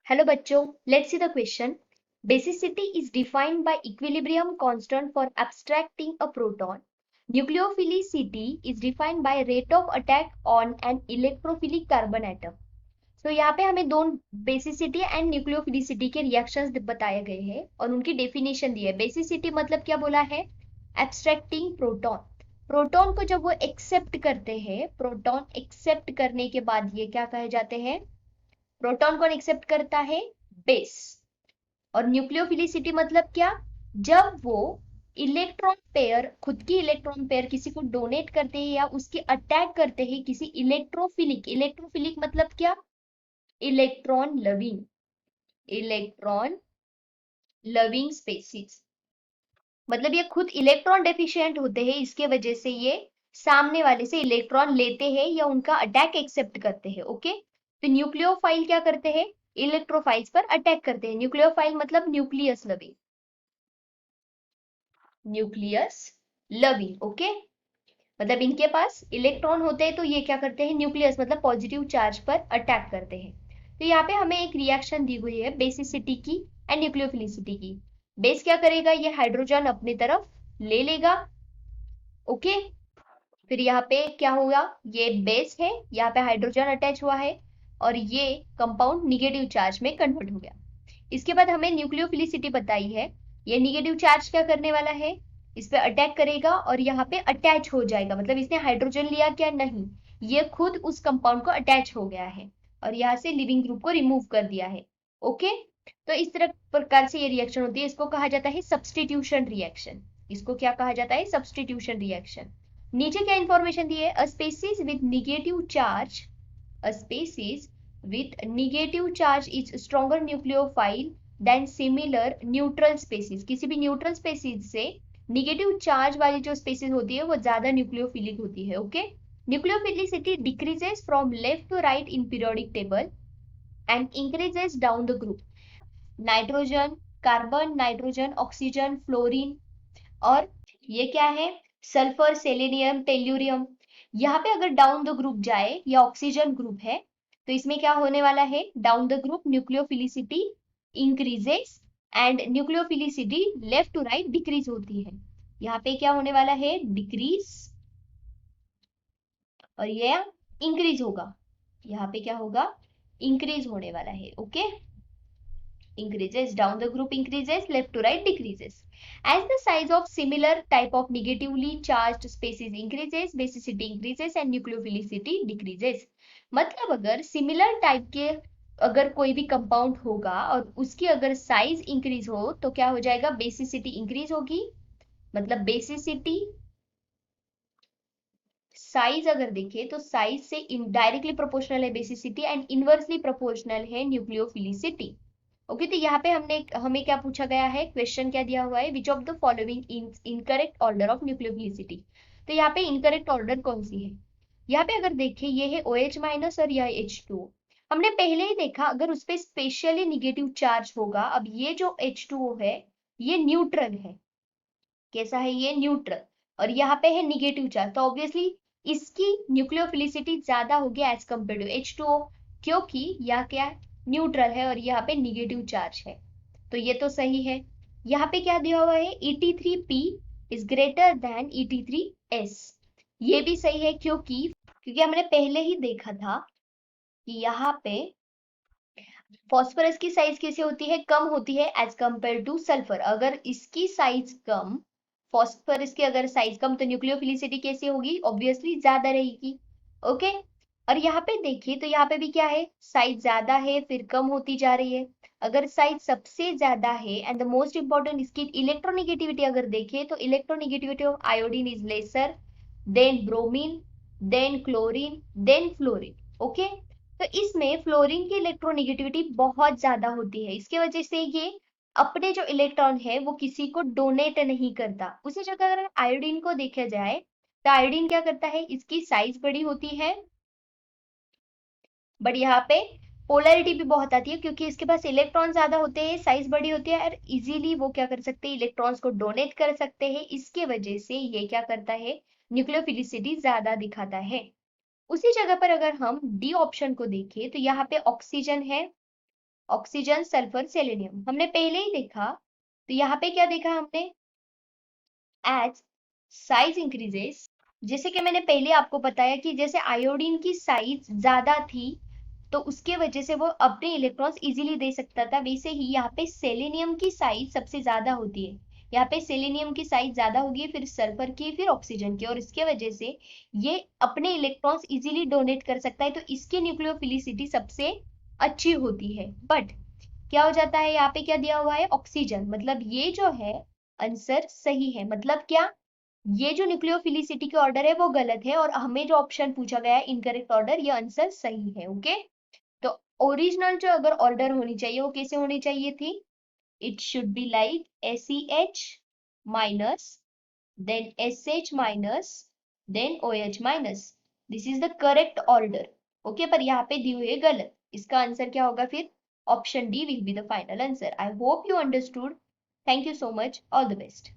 Hello बच्चों, let's see the question. Basicity is defined by equilibrium constant for abstracting a proton. Nucleophilicity is defined by rate of attack on an electrophilic carbon atom. तो यहाँ पे हमें दोनों basicity and nucleophilicity के reactions बताए गए हैं और उनकी डेफिनेशन दी है। बेसिसिटी मतलब क्या बोला है? एब्स्ट्रैक्टिंग प्रोटॉन। प्रोटॉन को जब वो एक्सेप्ट करते हैं, प्रोटॉन एक्सेप्ट करने के बाद ये क्या कहे जाते हैं? प्रोटॉन कौन एक्सेप्ट करता है? बेस। और न्यूक्लियोफिलिसिटी मतलब क्या? जब वो इलेक्ट्रॉन पेयर, खुद की इलेक्ट्रॉन पेयर किसी को डोनेट करते हैं या उसकी अटैक करते हैं किसी इलेक्ट्रोफिलिक। इलेक्ट्रोफिलिक मतलब क्या? Electron loving. Electron loving species मतलब ये खुद इलेक्ट्रॉन डेफिशिएंट होते हैं, इसके वजह से ये सामने वाले से इलेक्ट्रॉन लेते हैं या उनका अटैक एक्सेप्ट करते हैं। ओके, तो न्यूक्लियोफाइल क्या करते हैं? इलेक्ट्रोफाइल्स पर अटैक करते हैं। न्यूक्लियोफाइल मतलब nucleus loving. Nucleus loving, okay. मतलब इनके पास इलेक्ट्रॉन होते हैं तो ये क्या करते हैं? न्यूक्लियस मतलब पॉजिटिव चार्ज पर अटैक करते हैं। तो यहाँ पे हमें एक रिएक्शन दी हुई है बेसिसिटी की एंड न्यूक्लियोफिलिसिटी की। बेस क्या करेगा? ये हाइड्रोजन अपनी तरफ ले लेगा। ओके, फिर यहाँ पे क्या होगा? ये बेस है, यहाँ पे हाइड्रोजन अटैच हुआ है और ये कंपाउंड निगेटिव चार्ज में कन्वर्ट हो गया। इसके बाद हमें न्यूक्लियोफिलिसिटी बताई है। ये निगेटिव चार्ज क्या करने वाला है? इस पे अटैक करेगा और यहाँ पे अटैच हो जाएगा। मतलब इसने हाइड्रोजन लिया क्या? नहीं, ये खुद उस कंपाउंड को अटैच हो गया है और यहाँ से लिविंग ग्रुप को रिमूव कर दिया है। ओके, तो इस तरह प्रकार से ये रिएक्शन होती है। इसको कहा जाता है सब्सटीट्यूशन रिएक्शन। इसको क्या कहा जाता है? Substitution reaction. नीचे क्या इंफॉर्मेशन दी है? A species with negative charge, a species with negative charge is stronger nucleophile than similar neutral species। किसी भी न्यूट्रल स्पेसीज से निगेटिव चार्ज वाली जो स्पेसीज होती है वो ज्यादा न्यूक्लियोफिलिक होती है। Okay, nucleophilicity decreases from left to right in periodic table and increases down the group. Nitrogen, carbon, nitrogen, oxygen, fluorine और ये क्या है? Sulphur, selenium, tellurium. यहाँ पे अगर डाउन द ग्रुप जाए या ऑक्सीजन ग्रुप है तो इसमें क्या होने वाला है? Down the group nucleophilicity increases and nucleophilicity left to right decrease होती है। यहाँ पे क्या होने वाला है? डिक्रीज, और ये इंक्रीज होगा। यहाँ पे क्या होगा? इंक्रीज होने वाला है। Okay, increases, down the group increases, left to right decreases. As the size of similar type of negatively charged species increases, basicity increases and nucleophilicity decreases। मतलब अगर सिमिलर टाइप के अगर कोई भी कंपाउंड होगा और उसकी अगर साइज इंक्रीज हो तो क्या हो जाएगा? बेसिसिटी इंक्रीज होगी। मतलब बेसिसिटी साइज अगर देखें तो साइज से इनडायरेक्टली प्रोपोर्शनल है बेसिसिटी एंड इनवर्सली प्रोपोर्शनल है न्यूक्लियोफिलिसिटी। ओके, तो यहाँ पे हमें क्या पूछा गया है? क्वेश्चन क्या दिया हुआ है? Which of the following incorrect order of nucleophilicity. तो यहाँ पे इनकरेक्ट ऑर्डर कौन सी है? यहाँ पे अगर देखें ये है OH माइनस और यह H2O। हमने पहले ही देखा अगर उस पर स्पेशली निगेटिव चार्ज होगा। अब ये जो H2O है ये न्यूट्रल है। कैसा है? ये न्यूट्रल। और यहाँ पे है निगेटिव चार्ज, तो ऑब्वियसली इसकी न्यूक्लियोफिलिसिटी ज्यादा होगी एज कम्पेयर टू H2O, क्योंकि यह क्या न्यूट्रल है और यहाँ पे निगेटिव चार्ज है। तो ये तो सही है। यहाँ पे क्या दिया हुआ है? Et3P is greater than Et3S। ये भी सही है क्योंकि हमने पहले ही देखा था कि यहाँ पे फॉस्फोरस की साइज कैसे होती है? कम होती है एज कंपेयर टू सल्फर। अगर इसकी साइज कम, फॉस्फोरस की अगर साइज कम, तो न्यूक्लियोफिलिसिटी कैसे होगी? ऑब्वियसली ज्यादा रहेगी। ओके, और यहाँ पे देखिए तो यहाँ पे भी क्या है? साइज ज्यादा है फिर कम होती जा रही है। अगर साइज सबसे ज्यादा है एंड द मोस्ट इंपॉर्टेंट इसकी इलेक्ट्रोनिगेटिविटी अगर देखें तो electronegativity of iodine is lesser than bromine than chlorine than fluorine. Okay, तो इसमें फ्लोरीन की इलेक्ट्रोनिगेटिविटी बहुत ज्यादा होती है। इसकी वजह से ये अपने जो इलेक्ट्रॉन है वो किसी को डोनेट नहीं करता। उसी जगह अगर आयोडीन को देखा जाए तो आयोडीन क्या करता है? इसकी साइज बड़ी होती है बट यहाँ पे पोलैरिटी भी बहुत आती है क्योंकि इसके पास इलेक्ट्रॉन ज्यादा होते हैं, साइज बड़ी होती है और इजीली वो क्या कर सकते हैं? इलेक्ट्रॉन्स को डोनेट कर सकते हैं। इसके वजह से ये क्या करता है? न्यूक्लियोफिलिसिटी ज्यादा दिखाता है। उसी जगह पर अगर हम डी ऑप्शन को देखें तो यहाँ पे ऑक्सीजन है ऑक्सीजन, सल्फर, सेलेनियम हमने पहले ही देखा। तो यहाँ पे क्या देखा हमने, एज साइज इंक्रीजेस, जैसे कि मैंने पहले आपको बताया कि जैसे आयोडीन की साइज ज्यादा थी तो उसके वजह से वो अपने इलेक्ट्रॉन्स इजीली दे सकता था, वैसे ही यहाँ पे सेलेनियम की साइज सबसे ज्यादा होती है। यहाँ पे सेलेनियम की साइज ज्यादा होगी, फिर सल्फर की, फिर ऑक्सीजन की, और इसके वजह से ये अपने इलेक्ट्रॉन्स इजीली डोनेट कर सकता है, तो इसकी न्यूक्लियोफिलिसिटी सबसे अच्छी होती है। बट क्या हो जाता है, यहाँ पे क्या दिया हुआ है, ऑक्सीजन, मतलब ये जो है आंसर सही है। मतलब क्या, ये जो न्यूक्लियोफिलिसिटी के ऑर्डर है वो गलत है, और हमें जो ऑप्शन पूछा गया है इनकरेक्ट ऑर्डर, ये आंसर सही है। ओके, तो ओरिजिनल जो अगर ऑर्डर होनी चाहिए वो कैसे होनी चाहिए थी, it should be like SEH minus, then SH minus, then OH minus, this is the correct order. Okay, पर यहाँ पे दी हुई है गलत, इसका आंसर क्या होगा फिर, option D will be the final answer. I hope you understood. Thank you so much, all the best.